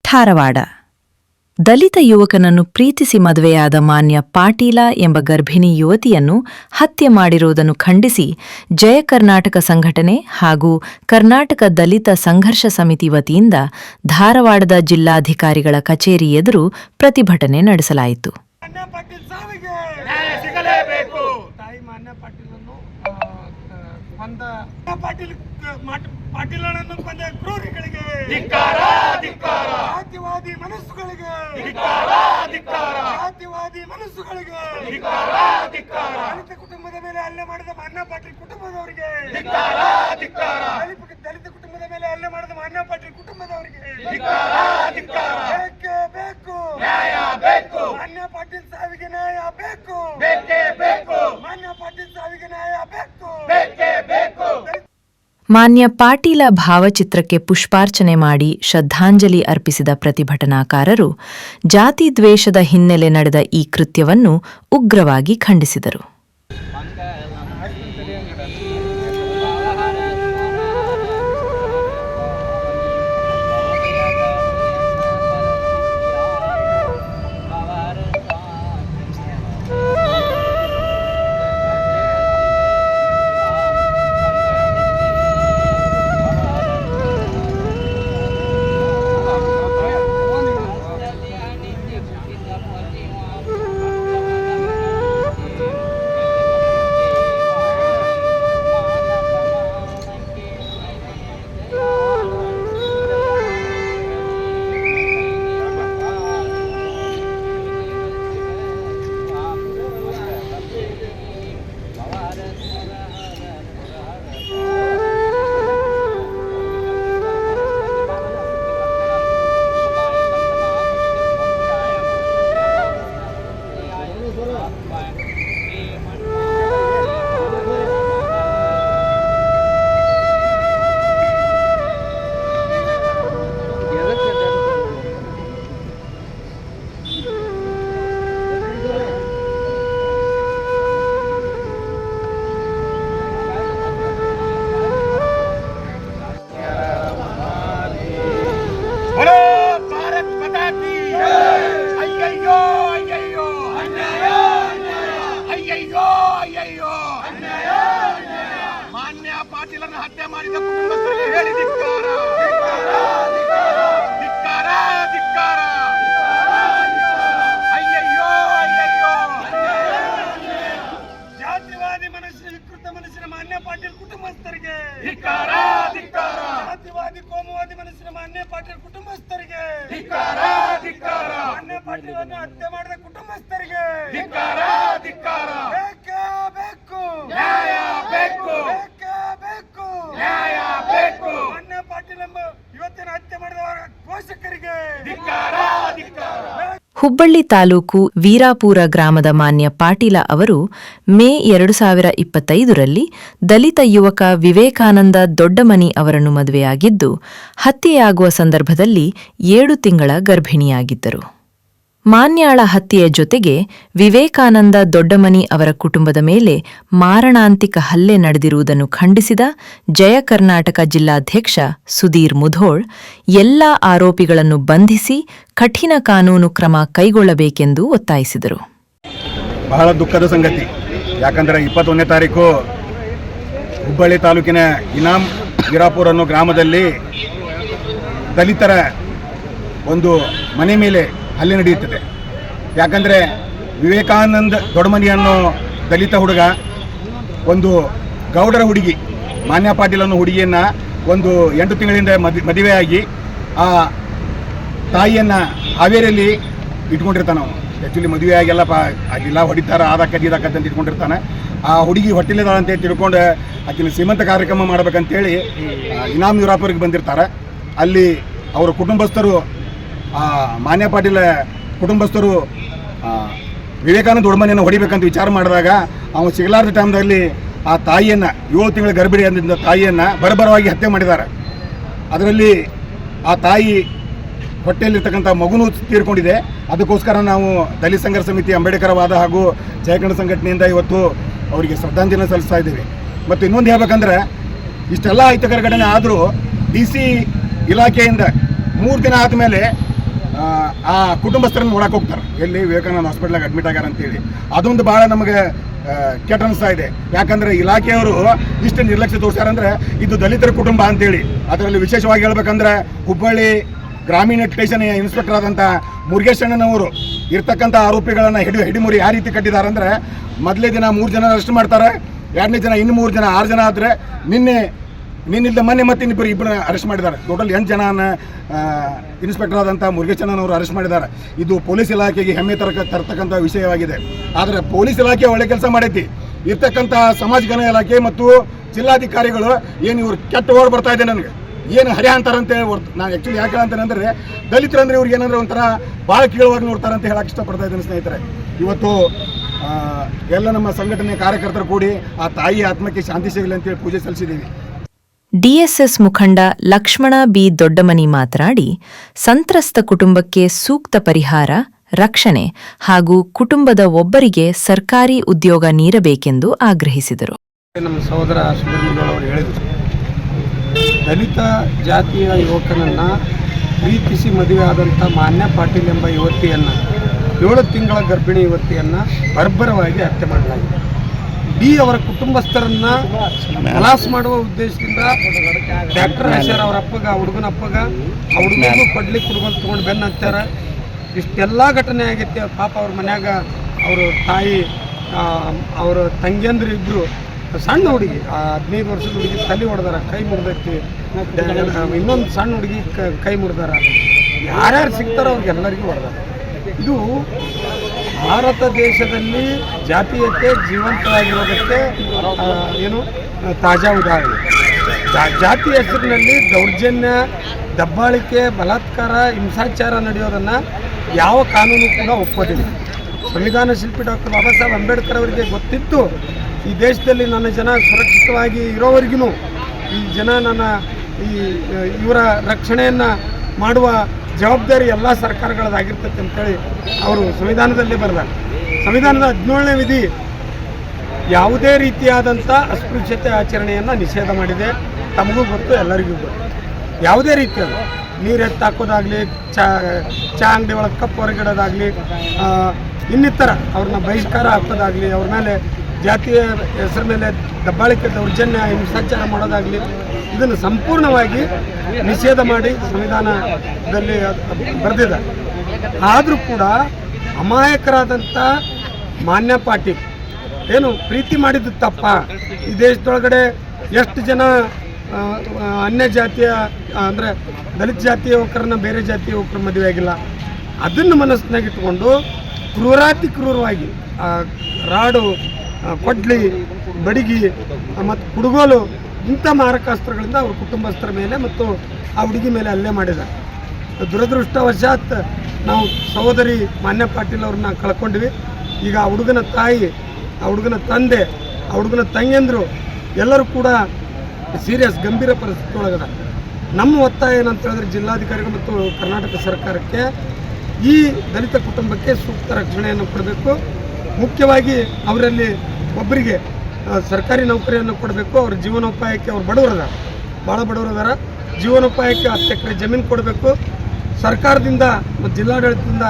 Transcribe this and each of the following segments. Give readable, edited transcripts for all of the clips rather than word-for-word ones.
ಧಾರವಾಡ. ದಲಿತ ಯುವಕನನ್ನು ಪ್ರೀತಿಸಿ ಮದುವೆಯಾದ ಮಾನ್ಯ ಪಾಟೀಲ ಎಂಬ ಗರ್ಭಿಣಿ ಯುವತಿಯನ್ನು ಹತ್ಯೆ ಮಾಡಿರುವುದನ್ನು ಖಂಡಿಸಿ ಜಯ ಕರ್ನಾಟಕ ಸಂಘಟನೆ ಹಾಗೂ ಕರ್ನಾಟಕ ದಲಿತ ಸಂಘರ್ಷ ಸಮಿತಿ ವತಿಯಿಂದ ಧಾರವಾಡದ ಜಿಲ್ಲಾಧಿಕಾರಿಗಳ ಕಚೇರಿ ಎದುರು ಪ್ರತಿಭಟನೆ ನಡೆಸಲಾಯಿತು. ಪಾಟೀಲನನ್ನು ಕೊಂದ ಕ್ರೂರಿಗಳಿಗೆ ಜಾತಿವಾದಿ ಮನಸ್ಸುಗಳಿಗೆ ಜಾತಿವಾದಿ ಮನಸ್ಸುಗಳಿಗೆ ದಲಿತ ಕುಟುಂಬದ ಮೇಲೆ ಹಲ್ಲೆ ಮಾಡಿದ ಮಾನ್ಯ ಪಾಟೀಲ್ ಕುಟುಂಬದವರಿಗೆ ದಲಿತ ಕುಟುಂಬದ ಮೇಲೆ ಹಲ್ಲೆ ಮಾಡಿದ ಮಾನ್ಯ ಪಾಟೀಲ್ ಕುಟುಂಬದವರಿಗೆ ಬೇಕೇ ಬೇಕು ನ್ಯಾಯ ಬೇಕು. ಮಾನ್ಯ ಪಾಟೀಲ್ ಸಾವಿಗೆ ನ್ಯಾಯ ಬೇಕು. ಮಾನ್ಯ ಪಾಟೀಲ್ ಸಾವಿಗೆ ನ್ಯಾಯ ಬೇಕು. ಮಾನ್ಯ ಪಾಟೀಲ ಭಾವಚಿತ್ರಕ್ಕೆ ಪುಷ್ಪಾರ್ಚನೆ ಮಾಡಿ ಶ್ರದ್ಧಾಂಜಲಿ ಅರ್ಪಿಸಿದ ಪ್ರತಿಭಟನಾಕಾರರು ಜಾತಿ ದ್ವೇಷದ ಹಿನ್ನೆಲೆ ನಡೆದ ಈ ಕೃತ್ಯವನ್ನು ಉಗ್ರವಾಗಿ ಖಂಡಿಸಿದರು. ಮಾನ್ಯ ಪಾಟೀಲನ್ನು ಹತ್ಯೆ ಮಾಡಿದ ಕುಟುಂಬಸ್ಥರಿಗೆ ಹೇಳಿ ಧಿಕ್ಕಾರ. ಅಯ್ಯಯ್ಯೋ ಅಯ್ಯಯ್ಯೋ. ಜಾತಿವಾದಿ ವಿಕೃತ ಮನಸ್ಸಿನ ಮಾನ್ಯ ಪಾಟೀಲ್ ಕುಟುಂಬಸ್ಥರಿಗೆ ಜಾತಿವಾದಿ ಕೋಮುವಾದಿ ಮನಸ್ಸಿನ ಮಾನ್ಯ ಪಾಟೀಲ್ ಕುಟುಂಬಸ್ಥರಿಗೆ ಮಾನ್ಯ ಪಾಟೀಲನ್ನು ಹತ್ಯೆ ಮಾಡಿದ ಕುಟುಂಬಸ್ಥರಿಗೆ ಬೇಕೇ ಬೇಕು ನ್ಯಾಯ ಬೇಕು. ಮಾನ್ಯ ಪಾಟೀಲ್ ಎಂಬ ಇವತ್ತಿನ ಹತ್ಯೆ ಮಾಡಿದವರ ಪೋಷಕರಿಗೆ ಹುಬ್ಬಳ್ಳಿ ತಾಲೂಕು ವೀರಾಪುರ ಗ್ರಾಮದ ಮಾನ್ಯ ಪಾಟೀಲ ಅವರು ಮೇ 2025ರಲ್ಲಿ ದಲಿತ ಯುವಕ ವಿವೇಕಾನಂದ ದೊಡ್ಡಮನಿ ಅವರನ್ನು ಮದುವೆಯಾಗಿದ್ದು ಹತ್ಯೆಯಾಗುವ ಸಂದರ್ಭದಲ್ಲಿ 7 ತಿಂಗಳ ಗರ್ಭಿಣಿಯಾಗಿದ್ದರು. ಮಾನ್ಯಾಳ ಹತ್ಯೆಯ ಜೊತೆಗೆ ವಿವೇಕಾನಂದ ದೊಡ್ಡಮನಿ ಅವರ ಕುಟುಂಬದ ಮೇಲೆ ಮಾರಣಾಂತಿಕ ಹಲ್ಲೆ ನಡೆದಿರುವುದನ್ನು ಖಂಡಿಸಿದ ಜಯ ಕರ್ನಾಟಕ ಜಿಲ್ಲಾಧ್ಯಕ್ಷ ಸುಧೀರ್ ಮುಧೋಳ್ ಎಲ್ಲಾ ಆರೋಪಿಗಳನ್ನು ಬಂಧಿಸಿ ಕಠಿಣ ಕಾನೂನು ಕ್ರಮ ಕೈಗೊಳ್ಳಬೇಕೆಂದು ಒತ್ತಾಯಿಸಿದರು. ಬಹಳ ದುಃಖದ ಸಂಗತಿ. ಯಾಕಂದರೆ 21ನೇ ತಾರೀಕು ಹುಬ್ಬಳ್ಳಿ ತಾಲೂಕಿನ ಇನಾಮ್ ವೀರಾಪುರ ಅನ್ನೋ ಗ್ರಾಮದಲ್ಲಿ ದಲಿತರ ಒಂದು ಮನೆ ಮೇಲೆ ಹಲ್ಲೆ ನಡೆಯುತ್ತದೆ. ಯಾಕಂದರೆ ವಿವೇಕಾನಂದ ದೊಡ್ಡಮನಿ ಅನ್ನೋ ದಲಿತ ಹುಡುಗ ಒಂದು ಗೌಡರ ಹುಡುಗಿ ಮಾನ್ಯ ಪಾಟೀಲ್ ಅನ್ನೋ ಹುಡುಗಿಯನ್ನು ಒಂದು 8 ತಿಂಗಳಿಂದ ಮದುವೆಯಾಗಿ ಆ ತಾಯಿಯನ್ನು ಹಾವೇರಿಯಲ್ಲಿ ಇಟ್ಕೊಂಡಿರ್ತಾನೆ. ಅವನು ಆ್ಯಕ್ಚುಲಿ ಮದುವೆಯಾಗೆಲ್ಲ ಆಗಿಲ್ಲ, ಹೊಡಿತಾರ ಆದಾಕಂತ ಇಟ್ಕೊಂಡಿರ್ತಾನೆ. ಆ ಹುಡುಗಿ ಹೊಟ್ಟಿಲಿದಾಳ ಅಂತ ತಿಳ್ಕೊಂಡು ಆಕಿನ ಶ್ರೀಮಂತ ಕಾರ್ಯಕ್ರಮ ಮಾಡ್ಬೇಕಂತೇಳಿ ಇನಾಮ್ ವೀರಾಪುರಿಗೆ ಬಂದಿರ್ತಾರೆ. ಅಲ್ಲಿ ಅವರ ಕುಟುಂಬಸ್ಥರು ಮಾನ್ಯ ಪಾಟೀಲ ಕುಟುಂಬಸ್ಥರು ವಿವೇಕಾನಂದ ದೊಡ್ಡಮನಿಯನ್ನು ಹೊಡಿಬೇಕಂತ ವಿಚಾರ ಮಾಡಿದಾಗ ಅವನು ಸಿಗಲಾರದ ಟೈಮ್ದಲ್ಲಿ ಆ ತಾಯಿಯನ್ನು 7 ತಿಂಗಳ ಗರ್ಭಿಣಿ ಅಂದಿದ್ದ ತಾಯಿಯನ್ನು ಬರಬರವಾಗಿ ಹತ್ಯೆ ಮಾಡಿದ್ದಾರೆ. ಅದರಲ್ಲಿ ಆ ತಾಯಿ ಹೊಟ್ಟೆಯಲ್ಲಿರ್ತಕ್ಕಂಥ ಮಗುನೂ ತೀರ್ಕೊಂಡಿದೆ. ಅದಕ್ಕೋಸ್ಕರ ನಾವು ದಲಿತ ಸಂಘರ್ಷ ಸಮಿತಿ ಅಂಬೇಡ್ಕರ್ ವಾದ ಹಾಗೂ ಜಯಕರ್ಣ ಸಂಘಟನೆಯಿಂದ ಇವತ್ತು ಅವರಿಗೆ ಶ್ರದ್ಧಾಂಜಲಿ ಸಲ್ಲಿಸ್ತಾ ಇದ್ದೀವಿ. ಮತ್ತು ಇನ್ನೊಂದು ಹೇಳ್ಬೇಕಂದ್ರೆ ಇಷ್ಟೆಲ್ಲ ಅಹಿತಕರ ಘಟನೆ ಆದರೂ DC ಇಲಾಖೆಯಿಂದ 3 ದಿನ ಆದಮೇಲೆ ಆ ಕುಟುಂಬಸ್ಥರನ್ನು ನೋಡಕ್ಕೆ ಹೋಗ್ತಾರೆ. ಎಲ್ಲಿ ವಿವೇಕಾನಂದ ಹಾಸ್ಪಿಟ್ಲಾಗ ಅಡ್ಮಿಟ್ ಆಗ್ಯಾರ ಅಂತೇಳಿ ಅದೊಂದು ಭಾಳ ನಮಗೆ ಕೆಟ್ಟ ಅನಿಸ್ತಾ ಇದೆ. ಯಾಕಂದರೆ ಇಲಾಖೆಯವರು ಇಷ್ಟು ನಿರ್ಲಕ್ಷ್ಯ ತೋರಿಸ್ಯಾರಂದ್ರೆ ಇದು ದಲಿತರ ಕುಟುಂಬ ಅಂತೇಳಿ. ಅದರಲ್ಲಿ ವಿಶೇಷವಾಗಿ ಹೇಳ್ಬೇಕಂದ್ರೆ ಹುಬ್ಬಳ್ಳಿ ಗ್ರಾಮೀಣ ಸ್ಟೇಷನ್ ಇನ್ಸ್ಪೆಕ್ಟರ್ ಆದಂಥ ಮುರುಗೇಶಣ್ಣನವರು ಇರ್ತಕ್ಕಂಥ ಆರೋಪಿಗಳನ್ನು ಹಿಡಿಮುರಿ ಯಾವ ರೀತಿ ಕಟ್ಟಿದ್ದಾರೆ ಅಂದರೆ, ಮೊದಲೇ ದಿನ 3 ಜನ ಅರೆಸ್ಟ್ ಮಾಡ್ತಾರೆ, 2ನೇ ದಿನ ಇನ್ನು 3 ಜನ, 6 ಜನ ಆದರೆ ನಿನ್ನಿಂದ ಮೊನ್ನೆ ಮತ್ತೆ ಇಬ್ಬರು ಅರೆಸ್ಟ್ ಮಾಡಿದ್ದಾರೆ. ಟೋಟಲ್ 8 ಜನ ಇನ್ಸ್ಪೆಕ್ಟರ್ ಆದಂಥ ಮುರುಗೇಶಣ್ಣನವರು ಅರೆಸ್ಟ್ ಮಾಡಿದ್ದಾರೆ. ಇದು ಪೊಲೀಸ್ ಇಲಾಖೆಗೆ ಹೆಮ್ಮೆ ತರ್ತಕ್ಕಂಥ ವಿಷಯವಾಗಿದೆ. ಆದರೆ ಪೊಲೀಸ್ ಇಲಾಖೆ ಒಳ್ಳೆ ಕೆಲಸ ಮಾಡೈತಿ. ಇರ್ತಕ್ಕಂಥ ಸಮಾಜ ಕಲ್ಯಾಣ ಇಲಾಖೆ ಮತ್ತು ಜಿಲ್ಲಾಧಿಕಾರಿಗಳು ಏನು ಇವ್ರು ಕೆಟ್ಟ ಓಡ್ ಬರ್ತಾ ಇದೆ ನನಗೆ ಏನು ಹರ್ಯ ಅಂತಾರಂತೆ. ನಾನು ಆ್ಯಕ್ಚುಲಿ ಯಾಕೆ ಹೇಳ್ತೇನೆ ಅಂದರೆ, ದಲಿತರಂದ್ರೆ ಇವ್ರಿಗೆ ಏನಂದ್ರೆ ಒಂಥರ ಭಾಳ ಕೀಳುವಾಗಿ ನೋಡ್ತಾರೆ ಅಂತ ಹೇಳಕ್ಕೆ ಇಷ್ಟಪಡ್ತಾ ಇದ್ದೀನಿ ಸ್ನೇಹಿತರೆ. ಇವತ್ತು ಎಲ್ಲ ನಮ್ಮ ಸಂಘಟನೆ ಕಾರ್ಯಕರ್ತರು ಕೂಡಿ ಆ ತಾಯಿ ಆತ್ಮಕ್ಕೆ ಶಾಂತಿ ಸಿಗಲಿ ಅಂತೇಳಿ ಪೂಜೆ ಸಲ್ಲಿಸಿದ್ದೀವಿ. ಡಿಎಸ್ಎಸ್ ಮುಖಂಡ ಲಕ್ಷ್ಮಣ ಬಿ ದೊಡ್ಡಮನಿ ಮಾತನಾಡಿ, ಸಂತ್ರಸ್ತ ಕುಟುಂಬಕ್ಕೆ ಸೂಕ್ತ ಪರಿಹಾರ, ರಕ್ಷಣೆ ಹಾಗೂ ಕುಟುಂಬದ ಒಬ್ಬರಿಗೆ ಸರ್ಕಾರಿ ಉದ್ಯೋಗ ನೀಡಬೇಕೆಂದು ಆಗ್ರಹಿಸಿದರು. ನಮ್ಮ ಸಹೋದರ ಸುಧೀರ್ ಹೇಳಿದರು, ದಲಿತ ಜಾತಿಯ ಯುವಕನನ್ನು ಪ್ರೀತಿಸಿ ಮದುವೆ ಆದಂಥ ಮಾನ್ಯ ಪಾಟೀಲ್ ಎಂಬ ಯುವತಿಯನ್ನು 7 ತಿಂಗಳ ಗರ್ಭಿಣಿ ಯುವತಿಯನ್ನು ಬರ್ಬರವಾಗಿ ಹತ್ಯೆ ಮಾಡಲಾಗಿದೆ. ಅವರ ಕುಟುಂಬಸ್ಥರನ್ನು ಖಲಾಸ್ ಮಾಡುವ ಉದ್ದೇಶದಿಂದ ಡಾಕ್ಟರ್ ಹಾಸ್ಯಾರ ಅವ್ರ ಅಪ್ಪಗ, ಹುಡುಗನ ಅಪ್ಪಗ, ಆ ಹುಡುಗನಿಗೂ ಕೊಡ್ಲಿಕ್ಕೆ ಹುಡುಗನ ತೊಗೊಂಡು ಬೆನ್ನು ಹತ್ಯಾರ. ಇಷ್ಟೆಲ್ಲ ಘಟನೆ ಆಗೈತೆ. ಪಾಪ ಅವ್ರ ಮನ್ಯಾಗ ಅವ್ರ ತಾಯಿ, ಅವ್ರ ತಂಗಿಯಂದ್ರು ಇಬ್ಬರು ಸಣ್ಣ ಹುಡುಗಿ, 15 ವರ್ಷದ ಹುಡುಗಿ ತಲೆ ಹೊಡೆದಾರ, ಕೈ ಮುರಿದೈತಿ. ಇನ್ನೊಂದು ಸಣ್ಣ ಹುಡುಗಿ ಕೈ ಮುರಿದಾರ. ಯಾರ್ಯಾರು ಸಿಗ್ತಾರೋ ಅವ್ರಿಗೆಲ್ಲರಿಗೂ ಹೊಡೆದಾರ. ಇದು ಭಾರತ ದೇಶದಲ್ಲಿ ಜಾತೀಯತೆ ಜೀವಂತವಾಗಿರೋದಕ್ಕೆ ಏನು ತಾಜಾ ಉದಾಹರಣೆ. ಜಾತಿ ಹೆಸರಿನಲ್ಲಿ ದೌರ್ಜನ್ಯ, ದಬ್ಬಾಳಿಕೆ, ಬಲಾತ್ಕಾರ, ಹಿಂಸಾಚಾರ ನಡೆಯೋದನ್ನು ಯಾವ ಕಾನೂನು ಕೂಡ ಒಪ್ಪೋದಿಲ್ಲ. ಸಂವಿಧಾನ ಶಿಲ್ಪಿ ಡಾಕ್ಟರ್ ಬಾಬಾ ಸಾಹೇಬ್ ಅಂಬೇಡ್ಕರ್ ಅವರಿಗೆ ಗೊತ್ತಿತ್ತು, ಈ ದೇಶದಲ್ಲಿ ನನ್ನ ಜನ ಸುರಕ್ಷಿತವಾಗಿ ಇರೋವರೆಗೂ ಈ ಜನ ಇವರ ರಕ್ಷಣೆಯನ್ನು ಮಾಡುವ ಜವಾಬ್ದಾರಿ ಎಲ್ಲ ಸರ್ಕಾರಗಳದಾಗಿರ್ತೈತೆ ಅಂತೇಳಿ ಅವರು ಸಂವಿಧಾನದಲ್ಲೇ ಬರೆದಾರೆ. ಸಂವಿಧಾನದ 17ನೇ ವಿಧಿ ಯಾವುದೇ ರೀತಿಯಾದಂಥ ಅಸ್ಪೃಶ್ಯತೆ ಆಚರಣೆಯನ್ನು ನಿಷೇಧ ಮಾಡಿದೆ. ತಮಗೂ ಗೊತ್ತು, ಎಲ್ಲರಿಗೂ ಗೊತ್ತು. ಯಾವುದೇ ರೀತಿಯಾದ ನೀರು ಎತ್ತಾಕೋದಾಗಲಿ, ಚಾ ಅಂಗಡಿ ಒಳಗೆ ಕಪ್ಪು ಹೊರಗಿಡೋದಾಗಲಿ, ಇನ್ನಿತರ ಅವ್ರನ್ನ ಬಹಿಷ್ಕಾರ ಹಾಕೋದಾಗಲಿ, ಅವ್ರ ಮೇಲೆ ಜಾತಿಯ ಹೆಸರ ಮೇಲೆ ದಬ್ಬಾಳಿಕೆ, ದೌರ್ಜನ್ಯ, ಹಿಂಸಾಚಾರ ಮಾಡೋದಾಗಲಿ, ಇದನ್ನು ಸಂಪೂರ್ಣವಾಗಿ ನಿಷೇಧ ಮಾಡಿ ಸಂವಿಧಾನದಲ್ಲಿ ಬರೆದಿದೆ. ಆದರೂ ಕೂಡ ಅಮಾಯಕರಾದಂಥ ಮಾನ್ಯ ಪಾಟೀಲ್ ಏನು ಪ್ರೀತಿ ಮಾಡಿದ್ದು ತಪ್ಪ? ಈ ದೇಶದೊಳಗಡೆ ಎಷ್ಟು ಜನ ಅನ್ಯ ಜಾತಿಯ ಅಂದರೆ ದಲಿತ ಜಾತಿಯ ಯುವಕರನ್ನ ಬೇರೆ ಜಾತಿಯ ಯುವಕರ ಮದುವೆ ಆಗಿಲ್ಲ. ಅದನ್ನು ಮನಸ್ಸಿನಾಗ ಇಟ್ಕೊಂಡು ಕ್ರೂರಾತಿ ಕ್ರೂರವಾಗಿ ರಾಡು, ಕೊಡ್ಲಿ, ಬಡಿಗಿ ಮತ್ತು ಕುಡುಗೋಲು ಇಂಥ ಮಾರಕಾಸ್ತ್ರಗಳಿಂದ ಅವ್ರ ಕುಟುಂಬಸ್ಥರ ಮೇಲೆ ಮತ್ತು ಆ ಹುಡುಗಿ ಮೇಲೆ ಹಲ್ಲೆ ಮಾಡಿದ್ದಾರೆ. ದುರದೃಷ್ಟವಶಾತ್ ನಾವು ಸಹೋದರಿ ಮಾನ್ಯ ಪಾಟೀಲ್ ಅವ್ರನ್ನ ಕಳ್ಕೊಂಡ್ವಿ. ಈಗ ಆ ಹುಡುಗನ ತಾಯಿ, ಆ ಹುಡುಗನ ತಂದೆ, ಆ ಹುಡುಗನ ತಂಗಿಯಂದರು ಎಲ್ಲರೂ ಕೂಡ ಸೀರಿಯಸ್ ಗಂಭೀರ ಪರಿಸ್ಥಿತಿ ಒಳಗದ. ನಮ್ಮ ಒತ್ತಾಯ ಏನಂತ ಹೇಳಿದ್ರೆ, ಜಿಲ್ಲಾಧಿಕಾರಿಗಳು ಮತ್ತು ಕರ್ನಾಟಕ ಸರ್ಕಾರಕ್ಕೆ ಈ ದಲಿತ ಕುಟುಂಬಕ್ಕೆ ಸೂಕ್ತ ರಕ್ಷಣೆಯನ್ನು ಕೊಡಬೇಕು. ಮುಖ್ಯವಾಗಿ ಅವರಲ್ಲಿ ಒಬ್ಬರಿಗೆ ಸರ್ಕಾರಿ ನೌಕರಿಯನ್ನು ಕೊಡಬೇಕು. ಅವ್ರ ಜೀವನೋಪಾಯಕ್ಕೆ ಅವ್ರು ಬಡವರದಾರ, ಭಾಳ ಬಡವರದಾರ. ಜೀವನೋಪಾಯಕ್ಕೆ 10 ಎಕರೆ ಜಮೀನು ಕೊಡಬೇಕು. ಸರ್ಕಾರದಿಂದ ಮತ್ತು ಜಿಲ್ಲಾಡಳಿತದಿಂದ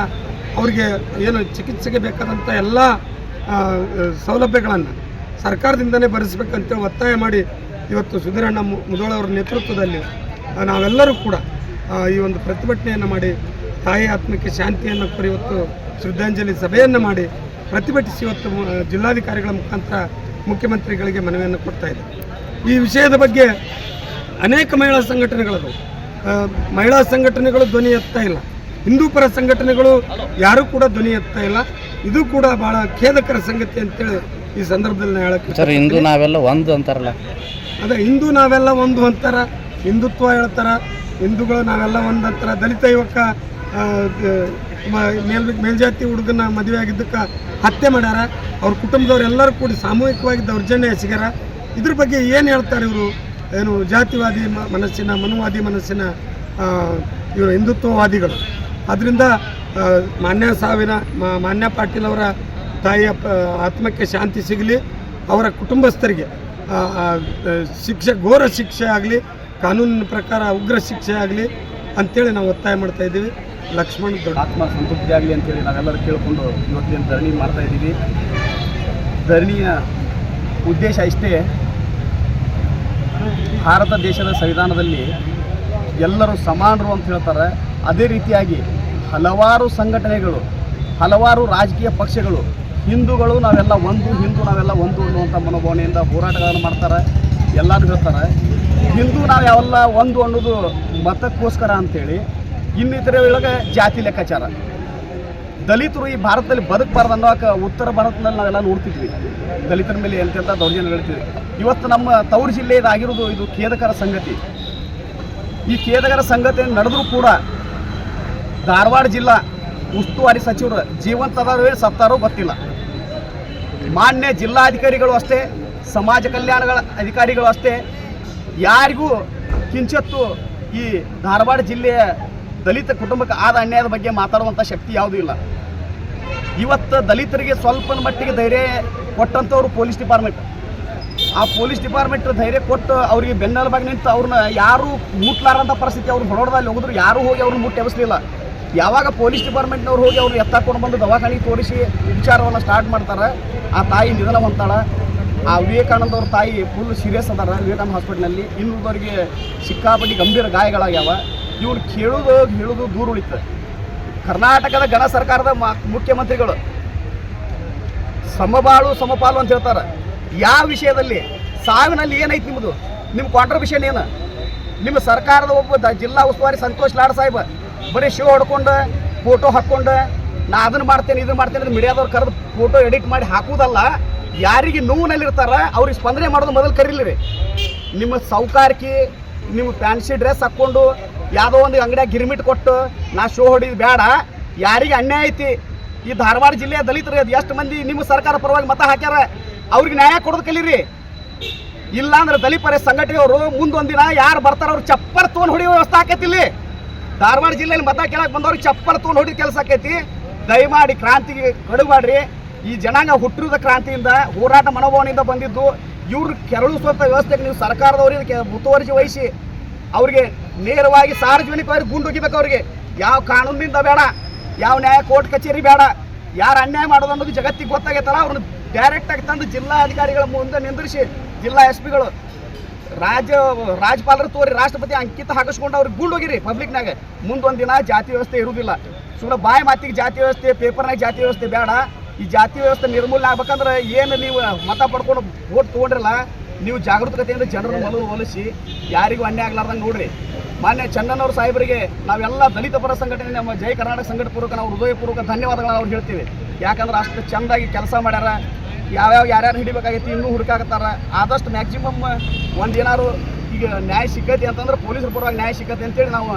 ಅವ್ರಿಗೆ ಏನು ಚಿಕಿತ್ಸೆಗೆ ಬೇಕಾದಂಥ ಎಲ್ಲ ಸೌಲಭ್ಯಗಳನ್ನು ಸರ್ಕಾರದಿಂದನೇ ಭರಿಸಬೇಕಂತೇಳಿ ಒತ್ತಾಯ ಮಾಡಿ ಇವತ್ತು ಸುಧೀರಣ್ಣ ಮುಧೋಳವರ ನೇತೃತ್ವದಲ್ಲಿ ನಾವೆಲ್ಲರೂ ಕೂಡ ಈ ಒಂದು ಪ್ರತಿಭಟನೆಯನ್ನು ಮಾಡಿ ತಾಯಿ ಆತ್ಮಕ್ಕೆ ಶಾಂತಿಯನ್ನು ಕೋರಿ ಇವತ್ತು ಶ್ರದ್ಧಾಂಜಲಿ ಸಭೆಯನ್ನು ಮಾಡಿ ಪ್ರತಿಭಟಿಸಿ ಇವತ್ತು ಜಿಲ್ಲಾಧಿಕಾರಿಗಳ ಮುಖಾಂತರ ಮುಖ್ಯಮಂತ್ರಿಗಳಿಗೆ ಮನವಿಯನ್ನು ಕೊಡ್ತಾ ಇದೆ. ಈ ವಿಷಯದ ಬಗ್ಗೆ ಅನೇಕ ಮಹಿಳಾ ಸಂಘಟನೆಗಳು, ಮಹಿಳಾ ಸಂಘಟನೆಗಳು ಧ್ವನಿ ಎತ್ತಾ ಇಲ್ಲ. ಹಿಂದೂಪರ ಸಂಘಟನೆಗಳು ಯಾರೂ ಕೂಡ ಧ್ವನಿ ಎತ್ತಾ ಇಲ್ಲ. ಇದು ಕೂಡ ಭಾಳ ಖೇದಕರ ಸಂಗತಿ ಅಂತೇಳಿ ಈ ಸಂದರ್ಭದಲ್ಲಿ ಹೇಳಕ್ಕೆ ಸರ್. ಹಿಂದೂ ನಾವೆಲ್ಲ ಒಂದು ಅಂತಾರಲ್ಲ, ಅದೇ ಹಿಂದೂ ನಾವೆಲ್ಲ ಒಂದು ಅಂತಾರ, ಹಿಂದುತ್ವ ಹೇಳ್ತಾರ, ಹಿಂದೂಗಳು ನಾವೆಲ್ಲ ಒಂದು ಅಂತಾರ. ದಲಿತ ಯುವಕ ಮೇಲ್ಜಾತಿ ಹುಡುಗನ ಮದುವೆ ಆಗಿದ್ದಕ್ಕೆ ಹತ್ಯೆ ಮಾಡ್ಯಾರ. ಅವ್ರ ಕುಟುಂಬದವ್ರೆಲ್ಲರೂ ಕೂಡಿ ಸಾಮೂಹಿಕವಾಗಿ ದೌರ್ಜನ್ಯ ಎಸಗ್ಯಾರ. ಇದ್ರ ಬಗ್ಗೆ ಏನು ಹೇಳ್ತಾರೆ ಇವರು? ಏನು ಜಾತಿವಾದಿ ಮನಸ್ಸಿನ, ಮನುವಾದಿ ಮನಸ್ಸಿನ ಇವರು ಹಿಂದುತ್ವವಾದಿಗಳು. ಅದರಿಂದ ಮಾನ್ಯ ಪಾಟೀಲ್ ಅವರ ತಾಯಿಯ ಆತ್ಮಕ್ಕೆ ಶಾಂತಿ ಸಿಗಲಿ, ಅವರ ಕುಟುಂಬಸ್ಥರಿಗೆ ಶಿಕ್ಷೆ, ಘೋರ ಶಿಕ್ಷೆ ಆಗಲಿ, ಕಾನೂನಿನ ಪ್ರಕಾರ ಉಗ್ರ ಶಿಕ್ಷೆ ಆಗಲಿ ಅಂಥೇಳಿ ನಾವು ಒತ್ತಾಯ ಮಾಡ್ತಾ ಇದ್ದೀವಿ. ಲಕ್ಷ್ಮಣ್ ದೊಡ್ಡ ಆತ್ಮ ಸಂತೃಪ್ತಿ ಆಗಲಿ ಅಂತೇಳಿ ನಾವೆಲ್ಲರೂ ಕೇಳಿಕೊಂಡು ಇವತ್ತಿನ ಧರಣಿ ಮಾಡ್ತಾ ಇದ್ದೀವಿ. ಧರಣಿಯ ಉದ್ದೇಶ ಇಷ್ಟೇ, ಭಾರತ ದೇಶದ ಸಂವಿಧಾನದಲ್ಲಿ ಎಲ್ಲರೂ ಸಮಾನರು ಅಂತ ಹೇಳ್ತಾರೆ. ಅದೇ ರೀತಿಯಾಗಿ ಹಲವಾರು ಸಂಘಟನೆಗಳು, ಹಲವಾರು ರಾಜಕೀಯ ಪಕ್ಷಗಳು ಹಿಂದೂಗಳು ನಾವೆಲ್ಲ ಒಂದು, ಹಿಂದೂ ನಾವೆಲ್ಲ ಒಂದು ಅನ್ನುವಂಥ ಮನೋಭಾವನೆಯಿಂದ ಹೋರಾಟಗಳನ್ನು ಮಾಡ್ತಾರೆ. ಎಲ್ಲರೂ ಹೇಳ್ತಾರೆ ಹಿಂದೂ ನಾವು ಯಾವೆಲ್ಲ ಒಂದು ಅನ್ನೋದು ಮತಕ್ಕೋಸ್ಕರ ಅಂಥೇಳಿ. ಇನ್ನಿತರೆ ಒಳಗೆ ಜಾತಿ ಲೆಕ್ಕಾಚಾರ. ದಲಿತರು ಈ ಭಾರತದಲ್ಲಿ ಬದುಕಬಾರ್ದು ಅನ್ನೋಕೆ ಉತ್ತರ ಭಾರತದಲ್ಲಿ ನಾವೆಲ್ಲ ನೋಡ್ತಿದ್ವಿ, ದಲಿತರ ಮೇಲೆ ಎಂತೆಂಥ ದೌರ್ಜನ್ಯ ಹೇಳ್ತೀವಿ. ಇವತ್ತು ನಮ್ಮ ತವರು ಜಿಲ್ಲೆಯದಾಗಿರೋದು ಇದು ಖೇದಕರ ಸಂಗತಿ. ಈ ಖೇದಕರ ಸಂಗತಿ ನಡೆದರೂ ಕೂಡ ಧಾರವಾಡ ಜಿಲ್ಲಾ ಉಸ್ತುವಾರಿ ಸಚಿವರು ಜೀವಂತದಾರೋ ಸತ್ತಾರೋ ಗೊತ್ತಿಲ್ಲ. ಮಾನ್ಯ ಜಿಲ್ಲಾಧಿಕಾರಿಗಳು ಅಷ್ಟೇ, ಸಮಾಜ ಕಲ್ಯಾಣಗಳ ಅಧಿಕಾರಿಗಳು ಅಷ್ಟೇ, ಯಾರಿಗೂ ಕಿಂಚತ್ತು ಈ ಧಾರವಾಡ ಜಿಲ್ಲೆಯ ದಲಿತ ಕುಟುಂಬಕ್ಕೆ ಆದ ಅನ್ಯಾಯದ ಬಗ್ಗೆ ಮಾತಾಡುವಂಥ ಶಕ್ತಿ ಯಾವುದೂ ಇಲ್ಲ. ಇವತ್ತು ದಲಿತರಿಗೆ ಸ್ವಲ್ಪ ಮಟ್ಟಿಗೆ ಧೈರ್ಯ ಕೊಟ್ಟಂಥವ್ರು ಪೊಲೀಸ್ ಡಿಪಾರ್ಟ್ಮೆಂಟ್. ಆ ಪೊಲೀಸ್ ಡಿಪಾರ್ಟ್ಮೆಂಟ್ ಧೈರ್ಯ ಕೊಟ್ಟು ಅವರಿಗೆ ಬೆನ್ನೆಲುಬಾಗಿ ನಿಂತು ಅವ್ರನ್ನ ಯಾರೂ ಮುಟ್ಲಾರಂಥ ಪರಿಸ್ಥಿತಿ ಅವ್ರು ಹೊರಡದಲ್ಲಿ ಹೋಗಿದ್ರು, ಯಾರೂ ಹೋಗಿ ಅವ್ರನ್ನ ಮುಟ್ಟಿ ಎಬ್ಬಿಸಲಿಲ್ಲ. ಯಾವಾಗ ಪೊಲೀಸ್ ಡಿಪಾರ್ಟ್ಮೆಂಟ್ನವ್ರು ಹೋಗಿ ಅವ್ರು ಎತ್ತಾಕೊಂಡು ಬಂದು ದವಾಖಾನೆಗೆ ತೋರಿಸಿ ಉಪಚಾರವನ್ನು ಸ್ಟಾರ್ಟ್ ಮಾಡ್ತಾರೆ, ಆ ತಾಯಿ ನಿಧನ ಹೊಂತಾಳ. ಆ ವಿವೇಕಾನಂದ ಅವ್ರ ತಾಯಿ ಫುಲ್ ಸೀರಿಯಸ್ ಅದಾರ ವಿವೇಕಾನಂದ ಹಾಸ್ಪಿಟ್ಲಲ್ಲಿ. ಇನ್ನುಳಿದವರಿಗೆ ಸಿಕ್ಕಾಪಟ್ಟಿ ಗಂಭೀರ ಗಾಯಗಳಾಗ್ಯಾವ. ಇವ್ರು ಹೇಳೋದು ದೂರ ಉಳಿತದೆ. ಕರ್ನಾಟಕದ ಗಣ ಸರ್ಕಾರದ ಮುಖ್ಯಮಂತ್ರಿಗಳು ಸಮಬಾಳು ಸಮಪಾಲು ಅಂತ ಹೇಳ್ತಾರೆ. ಯಾವ ವಿಷಯದಲ್ಲಿ? ಸಾವಿನಲ್ಲಿ ಏನೈತಿ ನಿಮ್ಮದು? ನಿಮ್ಮ ಕಾಂಟ್ರಿಬ್ಯೂಷನ್ ಏನು? ನಿಮ್ಮ ಸರ್ಕಾರದ ಒಬ್ಬ ಜಿಲ್ಲಾ ಉಸ್ತುವಾರಿ ಸಂತೋಷ್ ಲಾಡ್ ಸಾಹೇಬ್ ಬರೀ ಶೋ ಹೊಡ್ಕೊಂಡು ಫೋಟೋ ಹಾಕ್ಕೊಂಡು ನಾ ಅದನ್ನು ಮಾಡ್ತೇನೆ ಇದನ್ನು ಮಾಡ್ತೇನೆ ಅಂತ ಮೀಡಿಯಾದವ್ರು ಕರೆದು ಫೋಟೋ ಎಡಿಟ್ ಮಾಡಿ ಹಾಕುವುದಲ್ಲ. ಯಾರಿಗೆ ನೋವಿನಲ್ಲಿರ್ತಾರ ಅವ್ರಿಗೆ ಸ್ಪಂದನೆ ಮಾಡೋದು ಮೊದಲು ಕರೀಲಿರಿ. ನಿಮ್ಮ ಸೌಕಾರಿಕೆ, ನೀವು ಫ್ಯಾನ್ಸಿ ಡ್ರೆಸ್ ಹಾಕ್ಕೊಂಡು ಯಾವುದೋ ಒಂದು ಅಂಗಡಿಯಾಗ ಗಿರ್ಮಿಟ್ ಕೊಟ್ಟು ನಾ ಶೋ ಹೊಡಿದು ಬೇಡ. ಯಾರಿಗೆ ಅನ್ಯಾಯ ಐತಿ, ಈ ಧಾರವಾಡ ಜಿಲ್ಲೆಯ ದಲಿತರು ಎಷ್ಟು ಮಂದಿ ನಿಮ್ಮ ಸರ್ಕಾರ ಪರವಾಗಿ ಮತ ಹಾಕ್ಯಾರ, ಅವ್ರಿಗೆ ನ್ಯಾಯ ಕೊಡೋದು ಕಲೀರಿ. ಇಲ್ಲಾಂದ್ರೆ ದಲಿತರ ಸಂಘಟನೆಯವರು ಮುಂದೊಂದಿನ ಯಾರು ಬರ್ತಾರ ಅವ್ರು ಚಪ್ಪಲ್ ತೊಗೊಂಡು ಹೊಡಿಯೋ ವ್ಯವಸ್ಥೆ ಆಕೈತಿ. ಇಲ್ಲಿ ಧಾರವಾಡ ಜಿಲ್ಲೆಯಲ್ಲಿ ಮತ ಕೇಳಕ್ಕೆ ಬಂದವ್ರಿಗೆ ಚಪ್ಪಲ್ ತೊಗೊಂಡು ಹೊಡಿದ ಕೆಲಸ ಆಕೈತಿ. ದಯಮಾಡಿ ಕ್ರಾಂತಿಗೆ ಕಡುಬಾಡ್ರಿ. ಈ ಜನಾಂಗ ಹುಟ್ಟಿದ ಕ್ರಾಂತಿಯಿಂದ ಹೋರಾಟ ಮನೋಭಾವನೆಯಿಂದ ಬಂದಿದ್ದು. ಇವ್ರು ಕೆರಳಿಸುವಂಥ ವ್ಯವಸ್ಥೆಗೆ ನೀವು ಸರ್ಕಾರದವ್ರಿಗೆ ಮುತುವರ್ಜಿ ವಹಿಸಿ ಅವ್ರಿಗೆ ನೇರವಾಗಿ ಸಾರ್ವಜನಿಕವಾಗಿ ಗುಂಡೋಗಿಬೇಕು. ಅವ್ರಿಗೆ ಯಾವ ಕಾನೂನಿಂದ ಬೇಡ, ಯಾವ ನ್ಯಾಯ ಕೋರ್ಟ್ ಕಚೇರಿ ಬೇಡ. ಯಾರು ಅನ್ಯಾಯ ಮಾಡೋದು ಅನ್ನೋದು ಜಗತ್ತಿಗೆ ಗೊತ್ತಾಗೈತಲ್ಲ, ಅವ್ರನ್ನ ಡೈರೆಕ್ಟಾಗಿ ತಂದು ಜಿಲ್ಲಾಧಿಕಾರಿಗಳ ಮುಂದೆ ನಿಂದಿರಿಸಿ ಜಿಲ್ಲಾ ಎಸ್ ಪಿಗಳು ರಾಜ್ಯಪಾಲರು ತೋರಿ ರಾಷ್ಟ್ರಪತಿ ಅಂಕಿತ ಹಾಕಿಸ್ಕೊಂಡು ಅವ್ರಿಗೆ ಗುಂಡೋಗಿರಿ ಪಬ್ಲಿಕ್ನಾಗ. ಮುಂದೊಂದು ದಿನ ಜಾತಿ ವ್ಯವಸ್ಥೆ ಇರುವುದಿಲ್ಲ. ಸುಮ್ಮನೆ ಬಾಯಿ ಮಾತಿಗೆ ಜಾತಿ ವ್ಯವಸ್ಥೆ, ಪೇಪರ್ನಾಗ ಜಾತಿ ವ್ಯವಸ್ಥೆ ಬೇಡ. ಈ ಜಾತಿ ವ್ಯವಸ್ಥೆ ನಿರ್ಮೂಲನೆ ಆಗ್ಬೇಕಂದ್ರೆ ಏನು ನೀವು ಮತ ಪಡ್ಕೊಂಡು ವೋಟ್ ತೊಗೊಂಡ್ರಲ್ಲ, ನೀವು ಜಾಗೃತತೆಯಿಂದ ಜನರನ್ನು ಒಲಿಸಿ ಯಾರಿಗೂ ಅನ್ಯಾಯ ಆಗ್ಲಾರ್ದಂಗೆ ನೋಡ್ರಿ. ಮಾನ್ಯ ಚನ್ನಣ್ಣವ್ರ ಸಾಹೇಬರಿಗೆ ನಾವೆಲ್ಲ ದಲಿತ ಪರ ಸಂಘಟನೆ, ನಮ್ಮ ಜೈ ಕರ್ನಾಟಕ ಸಂಘಟನೆ ಪೂರ್ವಕ ನಾವು ಹೃದಯಪೂರ್ವಕ ಧನ್ಯವಾದಗಳನ್ನ ಅವ್ರು ಹೇಳ್ತೀವಿ. ಯಾಕಂದ್ರೆ ಅಷ್ಟು ಚೆಂದಾಗಿ ಕೆಲಸ ಮಾಡ್ಯಾರ. ಯಾರ್ಯಾರು ಹಿಡಿಬೇಕಾಗೈತಿ ಇನ್ನೂ ಹುಡುಕಾಗತ್ತಾರ. ಆದಷ್ಟು ಮ್ಯಾಕ್ಸಿಮಮ್ ಒಂದೇನಾರು ಈಗ ನ್ಯಾಯ ಸಿಕ್ಕೈತಿ ಅಂತಂದ್ರೆ ಪೊಲೀಸರ ಪರವಾಗಿ ನ್ಯಾಯ ಸಿಕ್ಕೈತಿ ಅಂತೇಳಿ ನಾವು